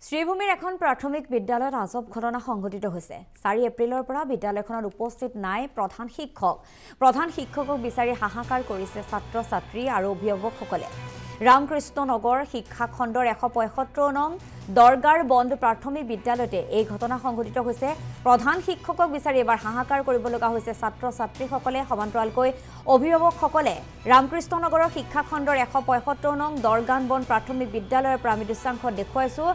শ্ৰীভূমিৰ এখন প্ৰাথমিক বিদ্যালয়ত আজব ঘটনা সংঘটিত হৈছে। 4 এপ্ৰিলৰ পৰা বিদ্যালয়খনত উপস্থিত নাই প্ৰধান শিক্ষক। প্ৰধান শিক্ষকক বিচাৰি হাহাকাৰ কৰিছে ছাত্ৰ-ছাত্ৰী আৰু অভিভাৱকসকলে। ৰামকৃষ্ণ নগৰ শিক্ষা খণ্ডৰ 175 নং দৰগাৰ বন্ধ প্ৰাথমিক বিদ্যালয়তে এই ঘটনা সংঘটিত হৈছে। প্ৰধান শিক্ষকক বিচাৰি এবাৰ হাহাকাৰ কৰিব লগা হৈছে ছাত্ৰ-ছাত্ৰীসকলে। সমান্তৰালকৈ অভিভাৱকসকলে ৰামকৃষ্ণ নগৰৰ শিক্ষা খণ্ডৰ 175 নং দৰগান বন্ধ প্ৰাথমিক বিদ্যালয়ৰ পৰা আমি দৃশ্যাংশ দেখুৱাইছো।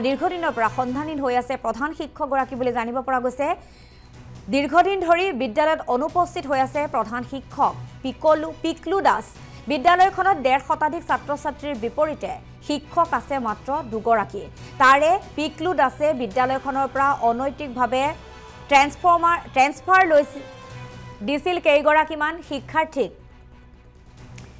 দীৰ্ঘদিনৰ পৰা সন্ধানহীন হৈ আছে প্ৰধান শিক্ষকগৰাকী বুলি জানিব পৰা গৈছে। দীৰ্ঘদিন ধৰি বিদ্যালয়ত অনুপস্থিত হৈ আছে প্ৰধান শিক্ষক পিকলু দাস। বিদ্যালয়খনত 1.5 শতাধিক ছাত্ৰ-ছাত্ৰীৰ বিপৰীতে শিক্ষক আছে মাত্ৰ 2 গৰাকী। তাৰে পিকলু দাসে বিদ্যালয়খনৰ পৰা অনৈতিকভাৱে ট্ৰেন্সফাৰ দিছিল কেইগৰাকীমান শিক্ষাৰ্থীক।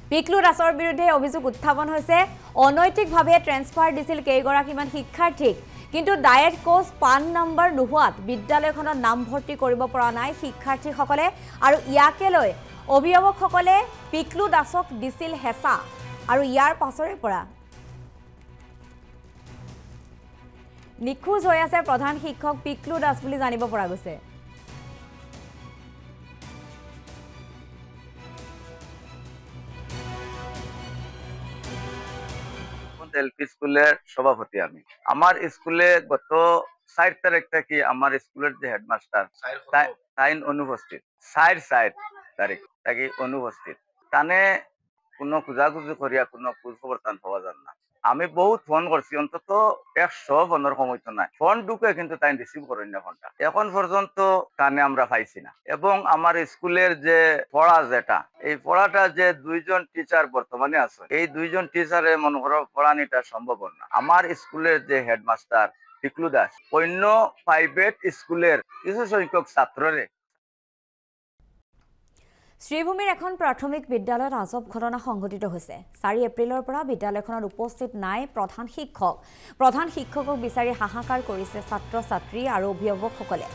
পিকলু দাসৰ বিৰুদ্ধে অভিযোগ উত্থাপন হৈছে। অনৈতিকভাৱে ট্ৰেন্সফাৰ দিছিল কেইগৰাকীমান শিক্ষাৰ্থীক, কিন্তু ডায়েট কোচ পান নম্বৰ নোহোৱাত বিদ্যালয়খনত নামভৰ্তি কৰিব পৰা নাই শিক্ষাৰ্থীসকলে। আৰু ইয়াকে লৈ অভিভাৱকসকলে পিকলু দাসক দিছিল হেঁচা। আৰু ইয়াৰ পাছৰে পৰা নিখোজ হৈ আছে প্ৰধান শিক্ষক পিকলু দাস বুলি জানিব পৰা গৈছে। এলপি স্কুলের সভাপতি আমি। আমার স্কুলে গত 4 তারিখ থেকে আমার স্কুলের যে হেডমাস্টার তাইন অনুপস্থিত। 4 তারিখ থেকে অনুপস্থিত। তানে কোনো খুঁজাখুঁজি করিয়া কোনো খোঁজ খবর তান পাওয়া যান না। আমি বহুত ফোন করছি, অন্তত 115 সময় তো নাই। ফোন ঢুকে কিন্তু তাই রিসিভ করেন না ফোনটা। এখন পর্যন্ত তানে আমরা পাইছি না। এবং আমার স্কুলের যে পড়া যেটা, এই পড়াটা যে 2 জন টিচার বর্তমানে আছে, এই 2 জন টিচারে মনে করো পড়ানিটা সম্ভব না। আমার স্কুলের যে হেডমাস্টার পিকলু দাস অন্য প্রাইভেট স্কুলের কিছু সংখ্যক ছাত্ররে। শ্ৰীভূমিৰ এখন প্ৰাথমিক বিদ্যালয়ত আজব ঘটনা সংঘটিত হৈছে। 4 এপ্ৰিলৰ পৰা বিদ্যালয়খনত উপস্থিত নাই প্ৰধান শিক্ষক। প্ৰধান শিক্ষকক বিচাৰি হাহাকাৰ কৰিছে ছাত্ৰ-ছাত্ৰী আৰু অভিভাৱকসকলে।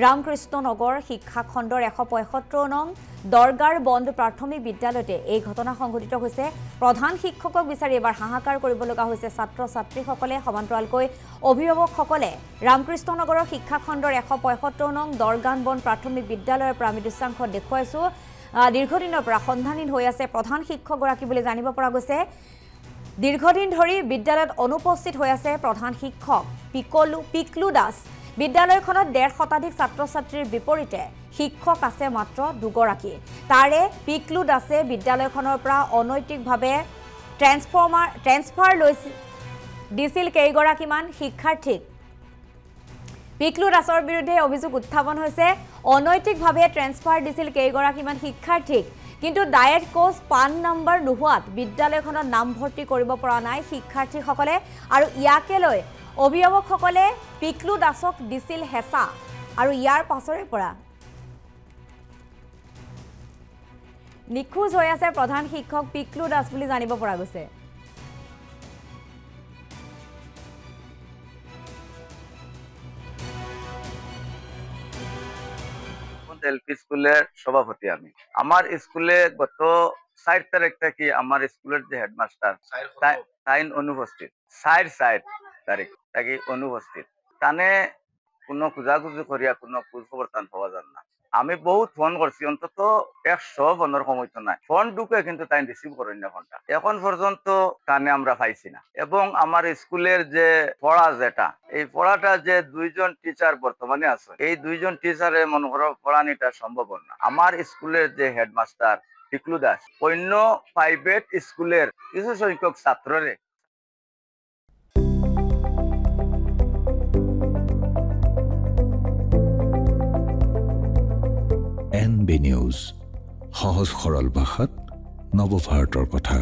ৰামকৃষ্ণ নগৰ শিক্ষা খণ্ডৰ 175 নং দৰগাৰ বন্ধ প্ৰাথমিক বিদ্যালয়তে এই ঘটনা সংঘটিত হৈছে। প্ৰধান শিক্ষকক বিচাৰি এবাৰ হাহাকাৰ কৰিব লগা হৈছে ছাত্ৰ-ছাত্ৰীসকলে। সমান্তৰালকৈ অভিভাৱকসকলে ৰামকৃষ্ণ নগৰৰ শিক্ষা খণ্ডৰ 175 নং দৰগান বন্ধ প্ৰাথমিক বিদ্যালয়ৰ পৰা আমি দৃশ্যাংশ দেখুৱাইছো। দীৰ্ঘদিনৰ পৰা সন্ধানহীন হৈ আছে প্ৰধান শিক্ষকগৰাকী বুলি জানিব পৰা গৈছে। দীৰ্ঘদিন ধৰি বিদ্যালয়ত অনুপস্থিত হৈ আছে প্ৰধান শিক্ষক পিকলু দাস। বিদ্যালয়খনত 1.5 শতাধিক ছাত্ৰ-ছাত্ৰীৰ বিপৰীতে শিক্ষক আছে মাত্ৰ 2 গৰাকী। তাৰে পিকলু দাসে বিদ্যালয়খনৰ পৰা অনৈতিকভাৱে ট্ৰেন্সফাৰ দিছিল কেইগৰাকীমান শিক্ষাৰ্থীক। পিকলু দাসৰ বিৰুদ্ধে অভিযোগ উত্থাপন হৈছে। অনৈতিকভাৱে ট্ৰেন্সফাৰ দিছিল কেইগৰাকীমান শিক্ষাৰ্থীক, কিন্তু ডায়েট কোচ পান নম্বৰ নোহোৱাত বিদ্যালয়খনত নামভৰ্তি কৰিব পৰা নাই শিক্ষাৰ্থীসকলে। আৰু ইয়াকে লৈ অভিভাৱকসকলে পিকলু দাসক দিছিল হেঁচা। আৰু ইয়াৰ পাছৰে পৰা নিখোজ হৈ আছে প্ৰধান শিক্ষক পিকলু দাস বুলি জানিব পৰা গৈছে। এলপি স্কুলের সভাপতি আমি। আমার স্কুলে গত 4 তারিখ থেকে আমার স্কুলের যে হেডমাস্টার তাইন অনুপস্থিত। 4 তারিখ থেকে অনুপস্থিত। তানে কোনো খুঁজাখুঁজি করিয়া কোনো খোঁজ খবর তান পাওয়া যান না। আমি বহুত ফোন করছি, অন্তত 115 সময় তো নাই। ফোন ঢুকে কিন্তু তাই রিসিভ করেন না ফোনটা। এখন পর্যন্ত তানে আমরা পাইছি না। এবং আমার স্কুলের যে পড়া যেটা, এই পড়াটা যে 2 জন টিচার বর্তমানে আছে, এই 2 জন টিচারে মনে করো পড়ানিটা সম্ভব না। আমার স্কুলের যে হেডমাস্টার পিকলু দাস অন্য প্রাইভেট স্কুলের কিছু সংখ্যক ছাত্ররে। NB নিউজ, সহজ সৰল ভাষাত নৱভাৰতৰ কথা।